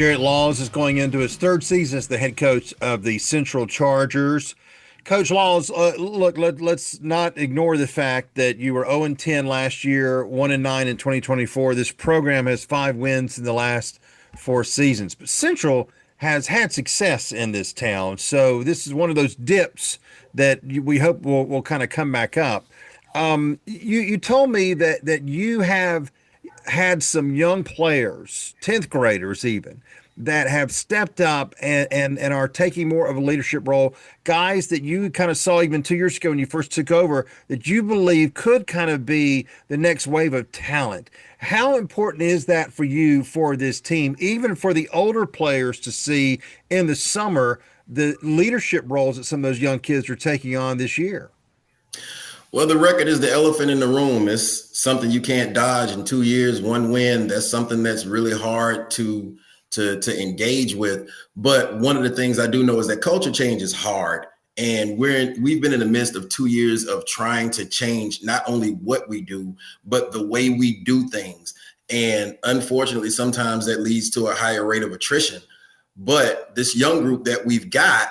Jarrett Laws is going into his third season as the head coach of the Central Chargers. Coach Laws, look, let's not ignore the fact that you were 0-10 last year, 1-9 in 2024. This program has 5 wins in the last 4 seasons, but Central has had success in this town. So this is one of those dips that we hope will kind of come back up. You told me that you have had some young players, 10th graders even, that have stepped up and are taking more of a leadership role. Guys that you kind of saw even 2 years ago when you first took over that you believe could kind of be the next wave of talent. How important is that for you for this team, even for the older players to see in the summer the leadership roles that some of those young kids are taking on this year? Well, the record is the elephant in the room. It's something you can't dodge in 2 years, 1 win. That's something that's really hard to engage with. But one of the things I do know is that culture change is hard. And we've been in the midst of 2 years of trying to change not only what we do, but the way we do things. And unfortunately, sometimes that leads to a higher rate of attrition. But this young group that we've got,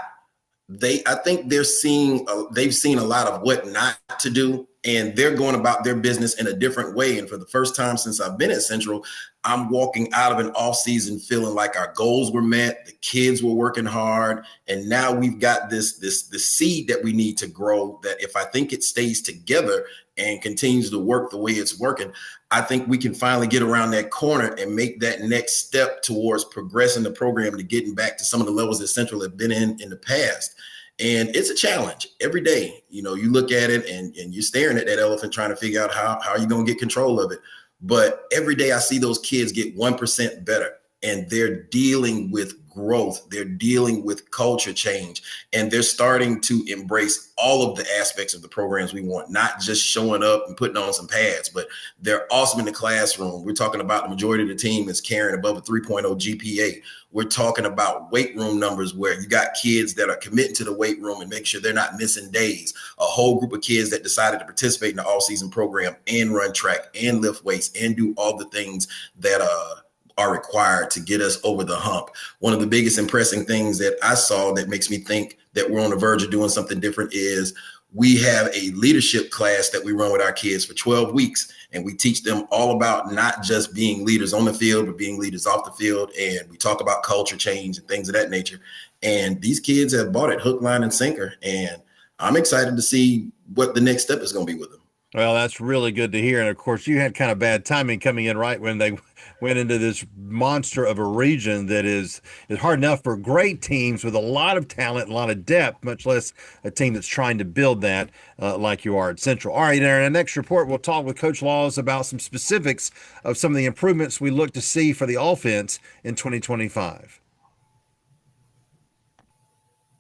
I think they've seen a lot of what not to do, and they're going about their business in a different way. And for the first time since I've been at Central, I'm walking out of an off season feeling like our goals were met, the kids were working hard, and now we've got this seed that we need to grow. That if I think it stays together and continues to work the way it's working, I think we can finally get around that corner and make that next step towards progressing the program to getting back to some of the levels that Central have been in the past. And it's a challenge every day. You know, you look at it and you're staring at that elephant trying to figure out how are you going to get control of it. But every day I see those kids get 1% better, and they're dealing with growth. They're dealing with culture change, and they're starting to embrace all of the aspects of the programs we want, not just showing up and putting on some pads, but they're awesome in the classroom. We're talking about the majority of the team is carrying above a 3.0 GPA. We're talking about weight room numbers where you got kids that are committing to the weight room and make sure they're not missing days. A whole group of kids that decided to participate in the all-season program and run track and lift weights and do all the things that are required to get us over the hump. One of the biggest impressing things that I saw that makes me think that we're on the verge of doing something different is we have a leadership class that we run with our kids for 12 weeks. And we teach them all about not just being leaders on the field, but being leaders off the field. And we talk about culture change and things of that nature. And these kids have bought it hook, line, and sinker. And I'm excited to see what the next step is going to be with them. Well, that's really good to hear. And of course, you had kind of bad timing coming in right when they went into this monster of a region that is hard enough for great teams with a lot of talent, a lot of depth, much less a team that's trying to build that like you are at Central. All right, in our next report, we'll talk with Coach Laws about some specifics of some of the improvements we look to see for the offense in 2025.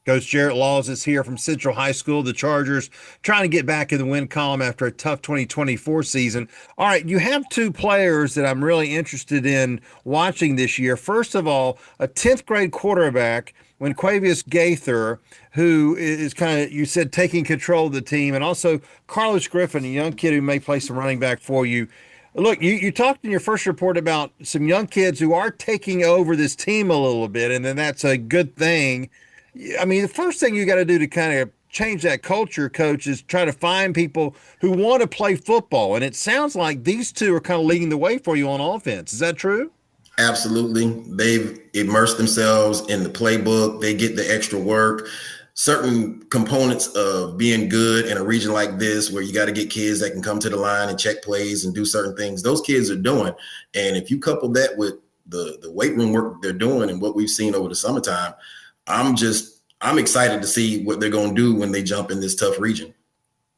Coach Jarrett Laws is here from Central High School. The Chargers trying to get back in the win column after a tough 2024 season. All right, you have two players that I'm really interested in watching this year. First of all, a 10th grade quarterback, Quavius Gaither, who is kind of, you said, taking control of the team, and also Carlos Griffin, a young kid who may play some running back for you. Look, you talked in your first report about some young kids who are taking over this team a little bit, and then that's a good thing. I mean, the first thing you got to do to kind of change that culture, Coach, is try to find people who want to play football. And it sounds like these two are kind of leading the way for you on offense. Is that true? Absolutely. They've immersed themselves in the playbook. They get the extra work. Certain components of being good in a region like this, where you got to get kids that can come to the line and check plays and do certain things, those kids are doing. And if you couple that with the weight room work they're doing and what we've seen over the summertime, I'm excited to see what they're going to do when they jump in this tough region.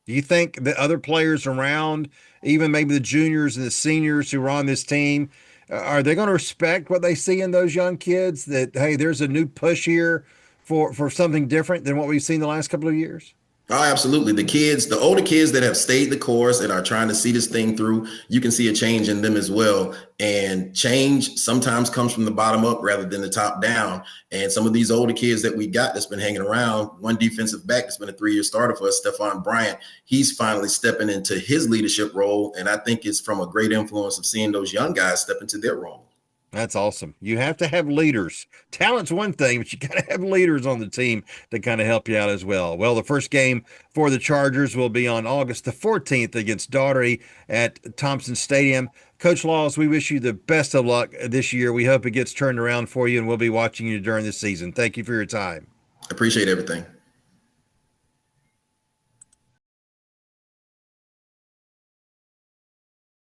Do you think the other players around, even maybe the juniors and the seniors who are on this team, are they going to respect what they see in those young kids that, hey, there's a new push here for something different than what we've seen the last couple of years? Oh, absolutely. The older kids that have stayed the course and are trying to see this thing through, you can see a change in them as well. And change sometimes comes from the bottom up rather than the top down. And some of these older kids that we got that's been hanging around, one defensive back that's been a 3-year starter for us, Stephon Bryant, he's finally stepping into his leadership role. And I think it's from a great influence of seeing those young guys step into their role. That's awesome. You have to have leaders. Talent's one thing, but you got to have leaders on the team to kind of help you out as well. Well, the first game for the Chargers will be on August the 14th against Daugherty at Thompson Stadium. Coach Laws, we wish you the best of luck this year. We hope it gets turned around for you, and we'll be watching you during the season. Thank you for your time. Appreciate everything.